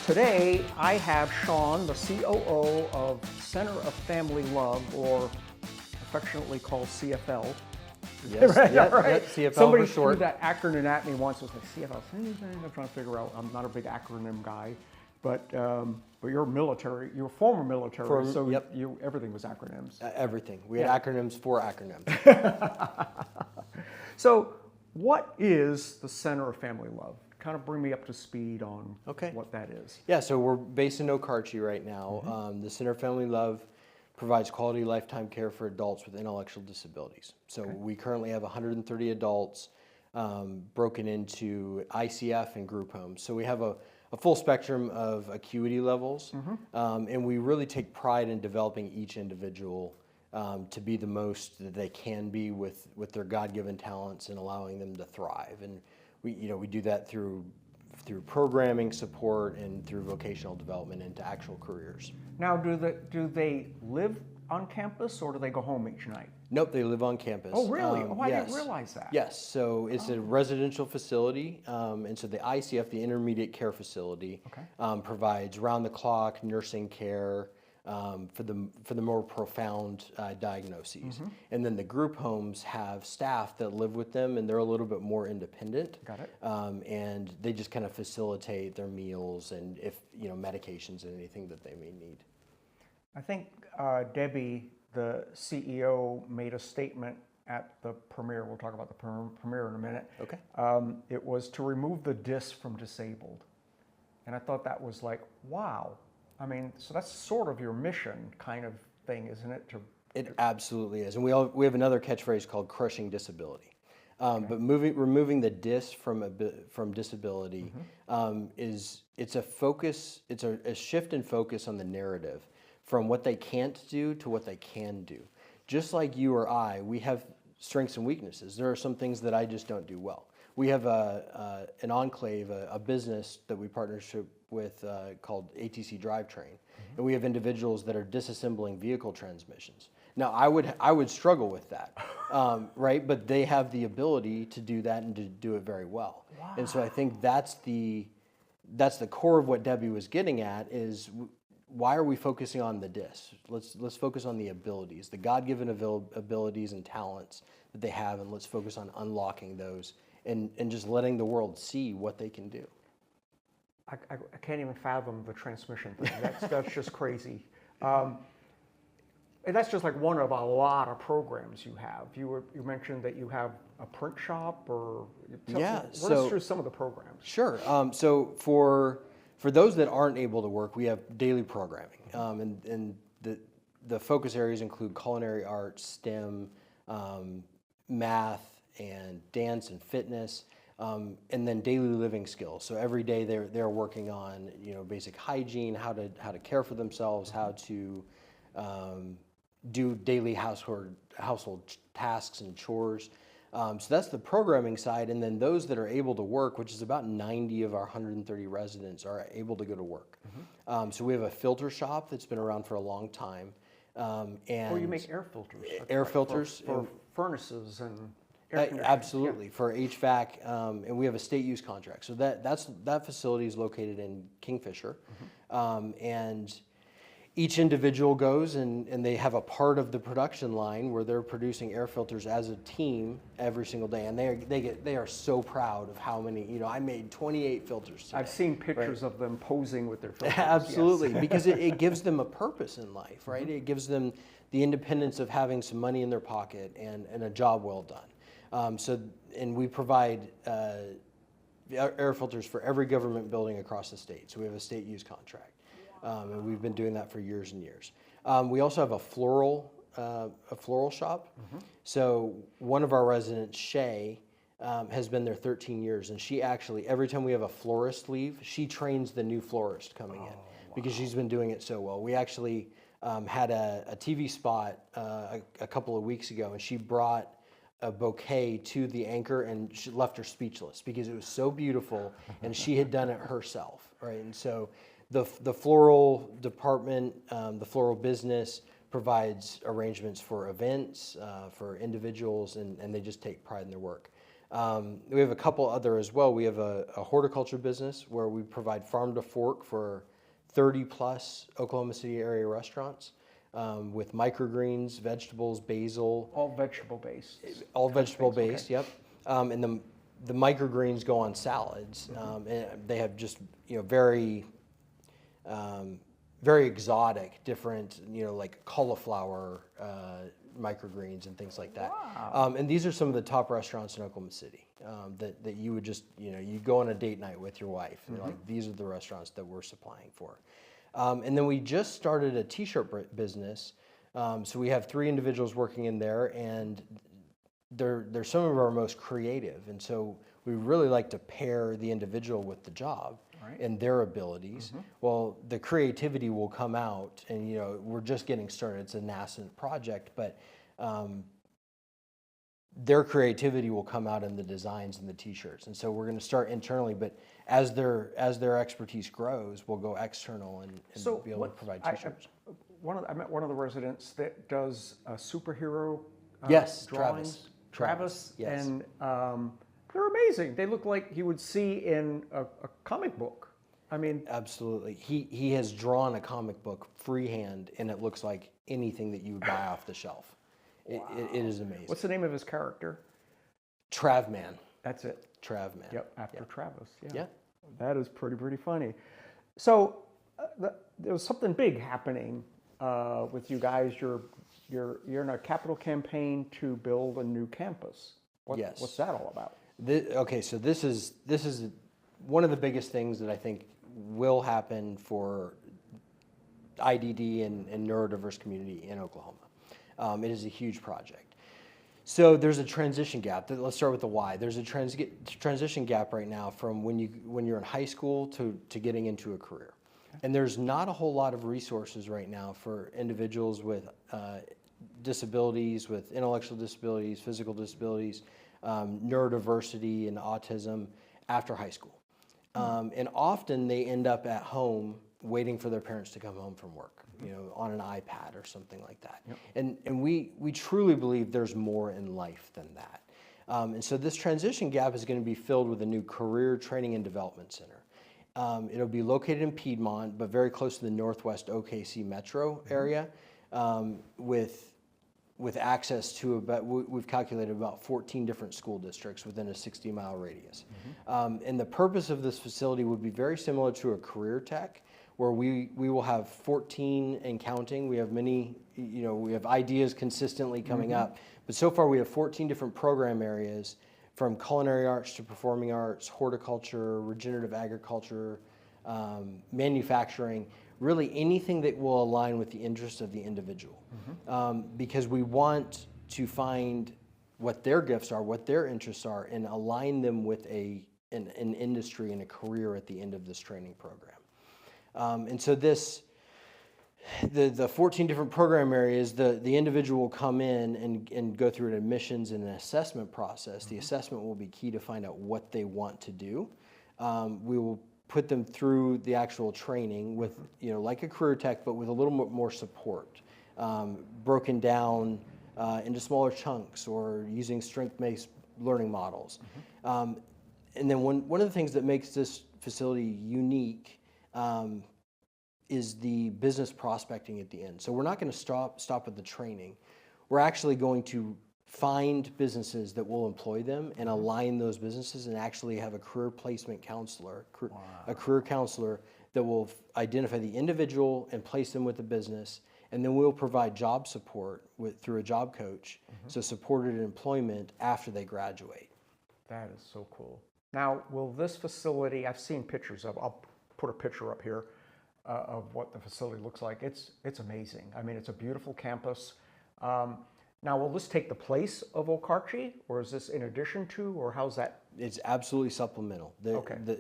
Today, I have Shawn, the COO of Center of Family Love, or affectionately called CFL. Yes, Right, yep, right. yep, CFL Somebody for short. threw that acronym at me once. I was like, CFL, anything? I'm trying to figure out. I'm not a big acronym guy, but you're military. You're former military, so yep. everything was acronyms. Everything. We had acronyms for acronyms. So, what is the Center of Family Love? Kind of bring me up to speed on what that is. Yeah, so we're based in Okarche right now. The Center of Family Love provides quality lifetime care for adults with intellectual disabilities. So we currently have 130 adults broken into ICF and group homes. So we have a full spectrum of acuity levels, and we really take pride in developing each individual to be the most that they can be with their God-given talents and allowing them to thrive. And we do that through programming support and through vocational development into actual careers. Now, do they live on campus or do they go home each night? Nope, they live on campus. Oh, really? I yes. didn't realize that. Yes, so it's a residential facility, and so the ICF, the Intermediate Care Facility, provides round-the-clock nursing care for the more profound diagnoses. And then the group homes have staff that live with them, and they're a little bit more independent. Got it. And they just kind of facilitate their meals and if medications and anything that they may need. I think Debbie, the CEO, made a statement at the premiere. We'll talk about the premiere in a minute. Okay. It was to remove the dis from disabled. And I thought that was like, wow. I mean, so that's sort of your mission kind of thing, isn't it? It absolutely is. And we have another catchphrase called crushing disability. But removing the dis from disability it's a focus, it's a shift in focus on the narrative from what they can't do to what they can do. Just like you or I, we have strengths and weaknesses. There are some things that I just don't do well. We have an enclave, a business that we partnership with called ATC Drivetrain, and we have individuals that are disassembling vehicle transmissions. Now, I would struggle with that, right? But they have the ability to do that and to do it very well. Wow. And so I think that's the core of what Debbie was getting at is why are we focusing on the dis? Let's focus on the abilities, the God-given abilities and talents that they have, and let's focus on unlocking those and just letting the world see what they can do. I can't even fathom the transmission thing. That's just crazy. And that's just like one of a lot of programs you have. You mentioned that you have a print shop, or run us through some of the programs. Sure. So for those that aren't able to work, we have daily programming, and the focus areas include culinary arts, STEM, math, and dance and fitness. And then daily living skills. So every day they're working on basic hygiene, how to care for themselves, how to do daily household tasks and chores. So that's the programming side. And then those that are able to work, which is about 90 of our 130 residents, are able to go to work. So we have a filter shop that's been around for a long time. And you make air filters. Air filters for furnaces and. Absolutely, for HVAC, and we have a state use contract. So that facility is located in Kingfisher, and each individual goes and they have a part of the production line where they're producing air filters as a team every single day, and they are so proud of how many. I made 28 filters today. I've seen pictures of them posing with their filters. Absolutely, yes. Because it gives them a purpose in life, right? It gives them the independence of having some money in their pocket and a job well done. And we provide air filters for every government building across the state. So we have a state use contract, and we've been doing that for years and years. We also have a floral shop. So one of our residents, Shay, has been there 13 years, and she actually, every time we have a florist leave, she trains the new florist coming in because she's been doing it so well. We actually had a TV spot a couple of weeks ago, and she brought a bouquet to the anchor, and she left her speechless because it was so beautiful, and she had done it herself, right? And so the floral department, the floral business provides arrangements for events, for individuals, and they just take pride in their work. We have a couple other as well. We have a horticulture business where we provide farm to fork for 30 plus Oklahoma City area restaurants with microgreens, vegetables, basil. All vegetable based. All vegetable things, based, okay. yep. And the microgreens go on salads. And they have just very very exotic, different like cauliflower microgreens and things like that. Wow. And these are some of the top restaurants in Oklahoma City that you would just you go on a date night with your wife and you're like, these are the restaurants that we're supplying for. And then we just started a t-shirt business. So we have 3 individuals working in there, and they're some of our most creative, and so we really like to pair the individual with the job and their abilities. Well, the creativity will come out, and we're just getting started. It's a nascent project, but their creativity will come out in the designs and the t-shirts. And so we're going to start internally, but as their expertise grows, we'll go external and be able to provide t-shirts. I met one of the residents that does superhero Yes, drawings. Travis, yes. and they're amazing. They look like you would see in a comic book. I mean, absolutely. He has drawn a comic book freehand, and it looks like anything that you would buy off the shelf. Wow. It is amazing. What's the name of his character? Travman. That's it. Travman. Yep, after Travis. Yeah. Yeah. That is pretty funny. So there was something big happening with you guys. You're in a capital campaign to build a new campus. Yes. What's that all about? Okay, so this is one of the biggest things that I think will happen for IDD and neurodiverse community in Oklahoma. It is a huge project. So there's a transition gap. Let's start with the why. There's a transition gap right now from when you're in high school to getting into a career. Okay. And there's not a whole lot of resources right now for individuals with disabilities, with intellectual disabilities, physical disabilities, neurodiversity, and autism after high school. And often they end up at home waiting for their parents to come home from work, on an iPad or something like that. Yep. And we truly believe there's more in life than that. And so this transition gap is going to be filled with a new career training and development center. It'll be located in Piedmont, but very close to the Northwest OKC metro area, with access to we've calculated about 14 different school districts within a 60-mile radius. And the purpose of this facility would be very similar to a career tech, where we will have 14 and counting. We have many, we have ideas consistently coming up, but so far we have 14 different program areas, from culinary arts to performing arts, horticulture, regenerative agriculture, manufacturing, really anything that will align with the interests of the individual. Because we want to find what their gifts are, what their interests are, and align them with an industry and a career at the end of this training program. And so the 14 different program areas, the individual will come in and go through an admissions and an assessment process. The assessment will be key to find out what they want to do. We will put them through the actual training with, like a career tech, but with a little more support, broken down into smaller chunks or using strength-based learning models. And then one of the things that makes this facility unique is the business prospecting at the end. So we're not going to stop with the training. We're actually going to find businesses that will employ them and align those businesses, and actually have a career placement counselor, a career counselor that will identify the individual and place them with the business, and then we'll provide job support through a job coach, so supported employment after they graduate. That is so cool. Now, will this facility, I've seen pictures of, I'll put a picture up here of what the facility looks like. It's amazing. I mean, it's a beautiful campus. Now, will this take the place of Okarche, or is this in addition to, or how's that? It's absolutely supplemental. The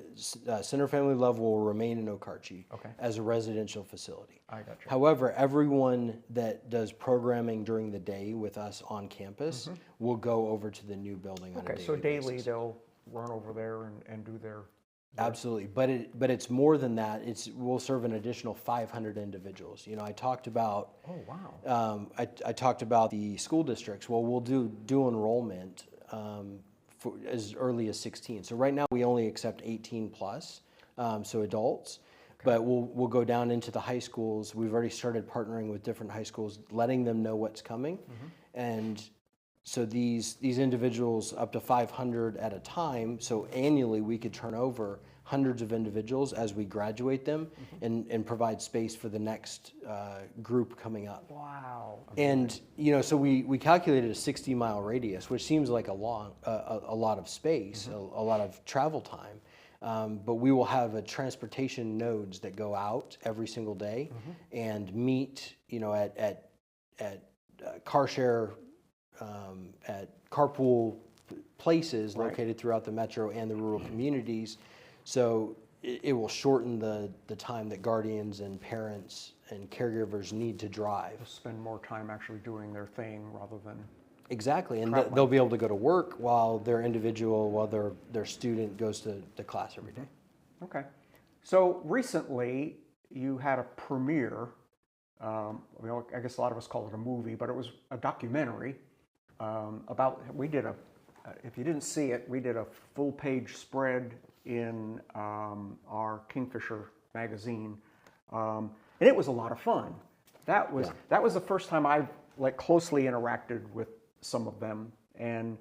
Center Family Love will remain in Okarche as a residential facility. I got you. However, everyone that does programming during the day with us on campus will go over to the new building on a daily basis. So daily they'll run over there and do their... Absolutely, but it's more than that. We'll serve an additional 500 individuals. I talked about. Oh wow. I talked about the school districts. Well, we'll do enrollment as early as 16. So right now we only accept 18 plus, so adults. But we'll go down into the high schools. We've already started partnering with different high schools, letting them know what's coming. And so these individuals, up to 500 at a time, so annually we could turn over hundreds of individuals as we graduate them and provide space for the next group coming up. Wow. And so we calculated a 60-mile radius, which seems like a lot of space, a lot of travel time. But we will have transportation nodes that go out every single day and meet, at car share, at carpool places located throughout the metro and the rural communities. So it will shorten the time that guardians and parents and caregivers need to drive. They'll spend more time actually doing their thing rather than... Exactly, and they'll be able to go to work while their student goes to class every day. Okay. So recently you had a premiere. I guess a lot of us call it a movie, but it was a documentary about, if you didn't see it, we did a full-page spread in our Kingfisher magazine, and it was a lot of fun. That was the first time I've closely interacted with some of them, and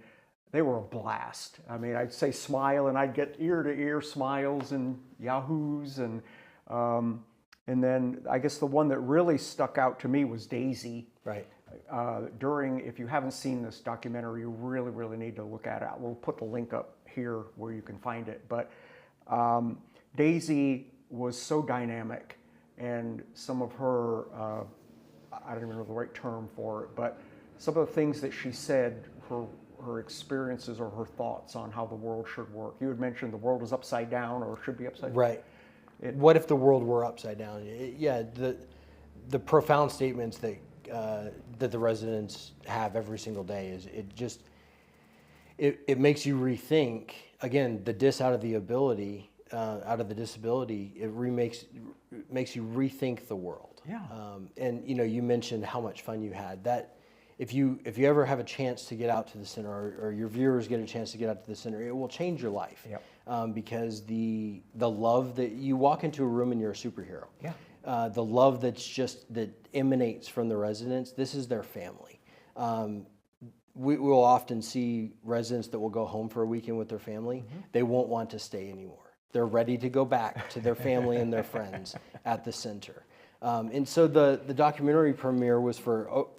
they were a blast. I mean, I'd say smile, and I'd get ear-to-ear smiles and yahoos, and then I guess the one that really stuck out to me was Daisy. Right. If you haven't seen this documentary, you really, really need to look at it. We'll put the link up here where you can find it. But Daisy was so dynamic, and some of her, I don't even know the right term for it, but some of the things that she said, her experiences or her thoughts on how the world should work. You had mentioned the world is upside down or should be upside down. Right. What if the world were upside down? The profound statements that the residents have every single day it makes you rethink, again, the out of the disability. It makes you rethink the world. Yeah. And you mentioned how much fun you had. That if you ever have a chance to get out to the center, or your viewers get a chance to get out to the center, it will change your life. Yep. Because the love that you walk into a room and you're a superhero. Yeah. The love that emanates from the residents. This is their family. We will often see residents that will go home for a weekend with their family. They won't want to stay anymore. They're ready to go back to their family and their friends at the center. And so the documentary premiere was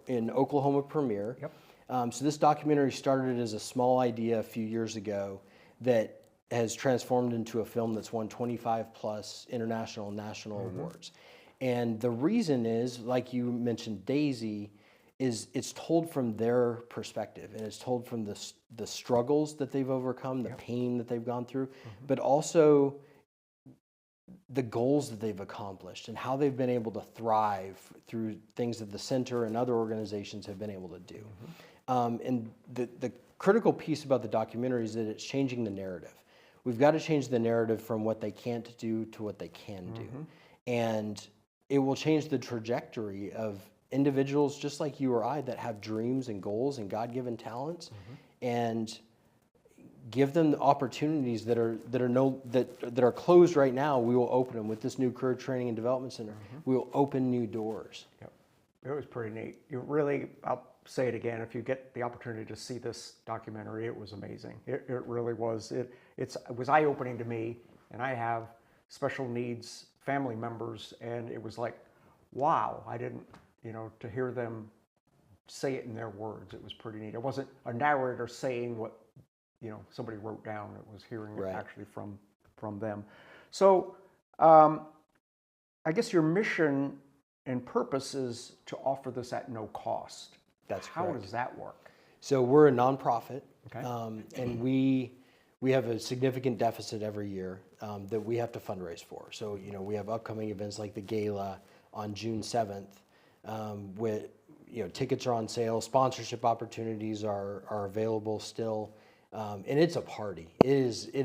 in Oklahoma premiere. Yep. So this documentary started as a small idea a few years ago that has transformed into a film that's won 25 plus international and national awards. And the reason is, like you mentioned, Daisy, it's told from their perspective, and it's told from the struggles that they've overcome, the pain that they've gone through, but also the goals that they've accomplished and how they've been able to thrive through things that the center and other organizations have been able to do. And the critical piece about the documentary is that it's changing the narrative. We've got to change the narrative from what they can't do to what they can do. And it will change the trajectory of individuals just like you or I that have dreams and goals and God-given talents, and give them the opportunities that are closed right now. We will open them with this new career training and development center. We will open new doors. Yep. It was pretty neat. I'll say it again, if you get the opportunity to see this documentary, it was amazing. It really was. It was eye-opening to me, and I have special needs family members, and it was like, wow, I didn't, to hear them say it in their words, it was pretty neat. It wasn't a narrator saying what, somebody wrote down. It was hearing it actually from them. So I guess your mission and purpose is to offer this at no cost. That's How correct. does that work? So we're a nonprofit, Okay. And we have a significant deficit every year that we have to fundraise for. So we have upcoming events like the gala on June 7th. With tickets are on sale, sponsorship opportunities are available still, and it's a party. It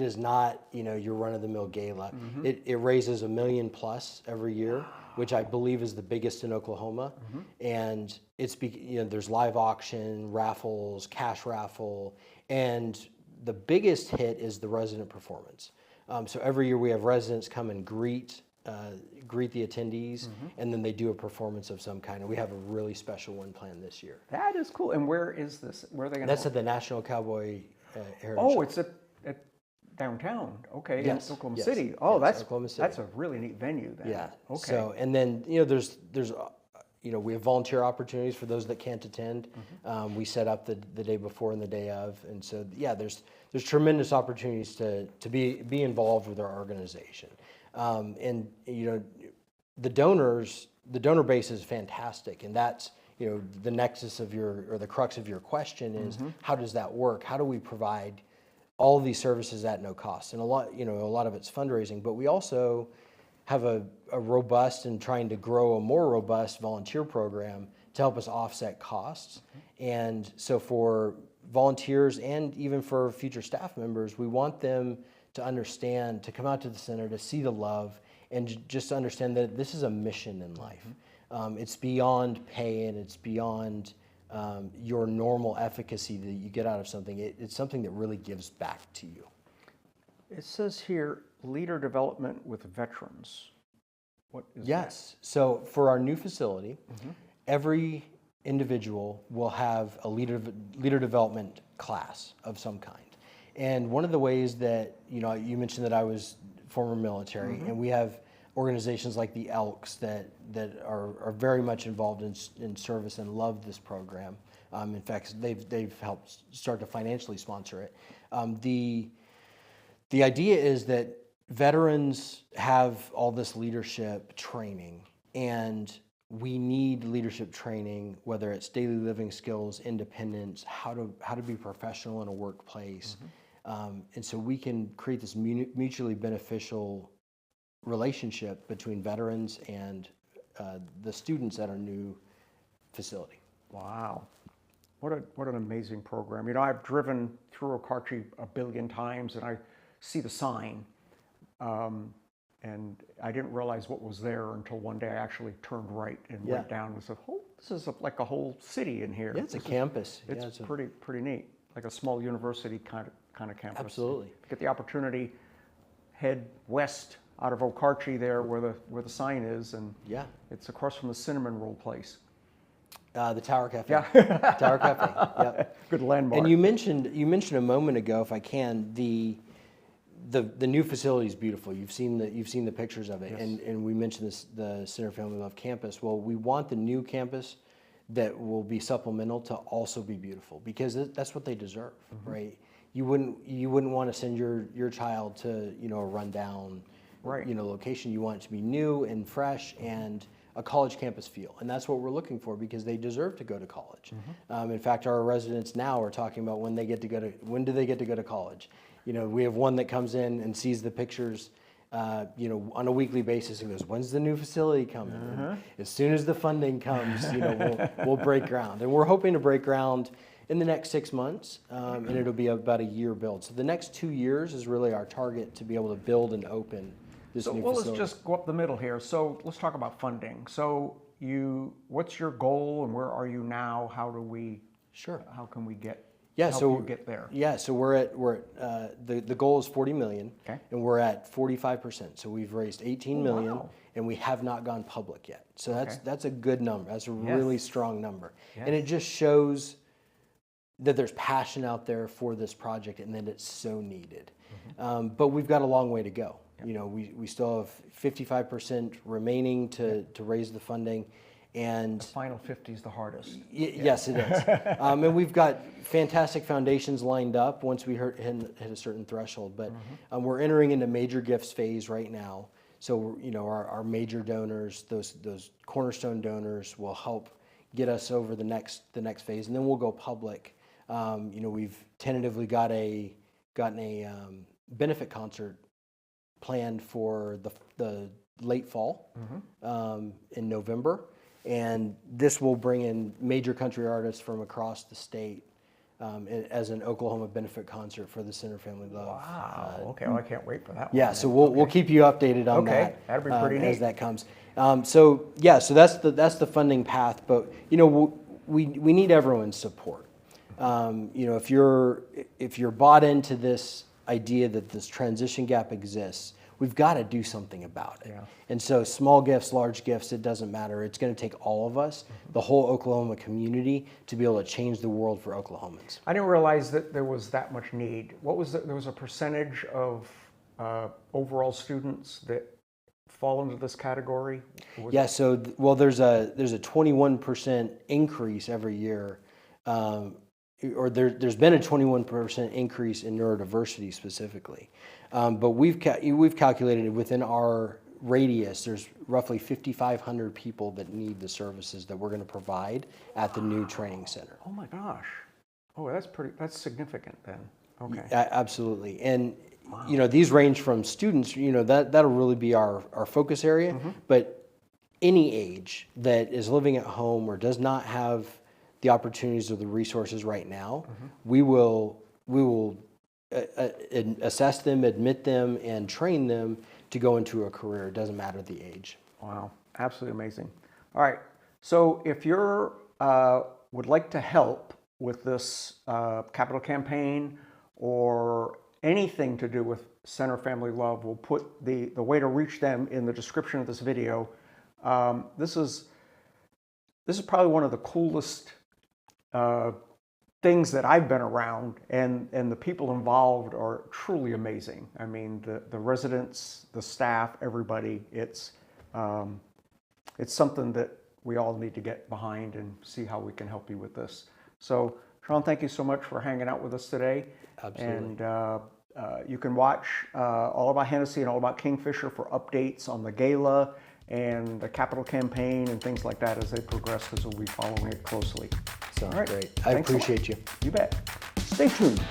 is not your run-of-the-mill gala. It raises $1 million plus every year, which I believe is the biggest in Oklahoma. And it's there's live auction, raffles, cash raffle, and the biggest hit is the resident performance. So every year we have residents come and greet the attendees, and then they do a performance of some kind. And we have a really special one planned this year. That is cool. And where is this? Where are they going to? That's at the National Cowboy Heritage. Oh, it's at downtown. Okay. Yes. In Oklahoma Yes. City. Oh, Yes, Oklahoma City. that's a really neat venue then. Yeah. Okay. So, and then, there's we have volunteer opportunities for those that can't attend. We set up the day before and the day of, and so there's tremendous opportunities to be involved with our organization, and the donor base is fantastic, and that's the nexus of the crux of your question is how does that work? How do we provide all of these services at no cost? And a lot of it's fundraising, but we also have a robust and trying to grow a more robust volunteer program to help us offset costs. And so for volunteers and even for future staff members, we want them to understand, to come out to the center, to see the love, and just to understand that this is a mission in life. It's beyond pay, and it's beyond your normal efficacy that you get out of something. It's something that really gives back to you. It says here, leader development with veterans. What is Yes. So for our new facility, every individual will have a leader development class of some kind. And one of the ways that, you mentioned that I was former military, and we have organizations like the Elks that are very much involved in service and love this program. In fact, they've helped start to financially sponsor it. The idea is that veterans have all this leadership training, and we need leadership training, whether it's daily living skills, independence, how to be professional in a workplace. And so we can create this mutually beneficial relationship between veterans and the students at our new facility. Wow. What an amazing program. I've driven through Okarche a billion times, and I see the sign, and I didn't realize what was there until one day I actually turned right and went down and said, "Oh, this is like a whole city in here." Yeah, it's a campus. It's pretty neat, like a small university kind of campus. Absolutely. Get the opportunity, head west out of Okarche there where the sign is, and it's across from the cinnamon roll place. The Tower Cafe. Yeah. Tower Cafe. Yep. Good landmark. And you mentioned a moment ago, if I can, the new facility is beautiful. You've seen the pictures of it, and we mentioned the Center Family Love campus. Well, we want the new campus that will be supplemental to also be beautiful, because that's what they deserve, right? You wouldn't want to send your child to a rundown location. You want it to be new and fresh and a college campus feel, and that's what we're looking for, because they deserve to go to college. In fact, our residents now are talking about when do they get to go to college. We have one that comes in and sees the pictures, on a weekly basis and goes, "When's the new facility coming?" As soon as the funding comes, we'll break ground, and we're hoping to break ground in the next 6 months, and it'll be about a year build. So the next 2 years is really our target to be able to build and open this new facility. Let's just go up the middle here. So let's talk about funding. So what's your goal, and where are you now? How can we get help you get there? Yeah, so we're at the goal is 40 million, and we're at 45%. So we've raised 18 million, and we have not gone public yet. So that's a good number. That's a really strong number, and it just shows that there's passion out there for this project, and that it's so needed. But we've got a long way to go. We still have 55% remaining to raise the funding, and the final 50 is the hardest. Yes, it is. And we've got fantastic foundations lined up once we hit a certain threshold. But we're entering into major gifts phase right now. So our major donors, those cornerstone donors, will help get us over the next phase, and then we'll go public. We've tentatively gotten a benefit concert planned for the late fall, in November, and this will bring in major country artists from across the state as an Oklahoma benefit concert for the Center Family Love. Wow. Okay. Well, I can't wait for that one. Yeah. So we'll keep you updated on that. That'll be pretty neat as that comes. So that's the funding path, but we need everyone's support. If you're bought into this idea that this transition gap exists, we've got to do something about it. Yeah. And so small gifts, large gifts, it doesn't matter. It's going to take all of us, the whole Oklahoma community, to be able to change the world for Oklahomans. I didn't realize that there was that much need. There was a percentage of overall students that fall into this category? Yeah, so there's a 21% increase every year, or there's been a 21% increase in neurodiversity specifically, but we've calculated within our radius there's roughly 5,500 people that need the services that we're going to provide at the new training center. Oh my gosh! Oh, that's significant then. Okay. Absolutely, and these range from students. That'll really be our focus area, but any age that is living at home or does not have the opportunities or the resources right now, we will assess them, admit them, and train them to go into a career. It doesn't matter the age. Wow, absolutely amazing. All right, so if you would like to help with this capital campaign or anything to do with Center Family Love, we'll put the way to reach them in the description of this video. This is probably one of the coolest things that I've been around, and the people involved are truly amazing. I mean, the residents, the staff, everybody. It's something that we all need to get behind and see how we can help you with this. So, Shawn, thank you so much for hanging out with us today. Absolutely. And you can watch All About Hennessy and All About Kingfisher for updates on the gala and the capital campaign and things like that as they progress, because we'll be following it closely. Sounds All right. great. I appreciate you. You bet. Stay tuned.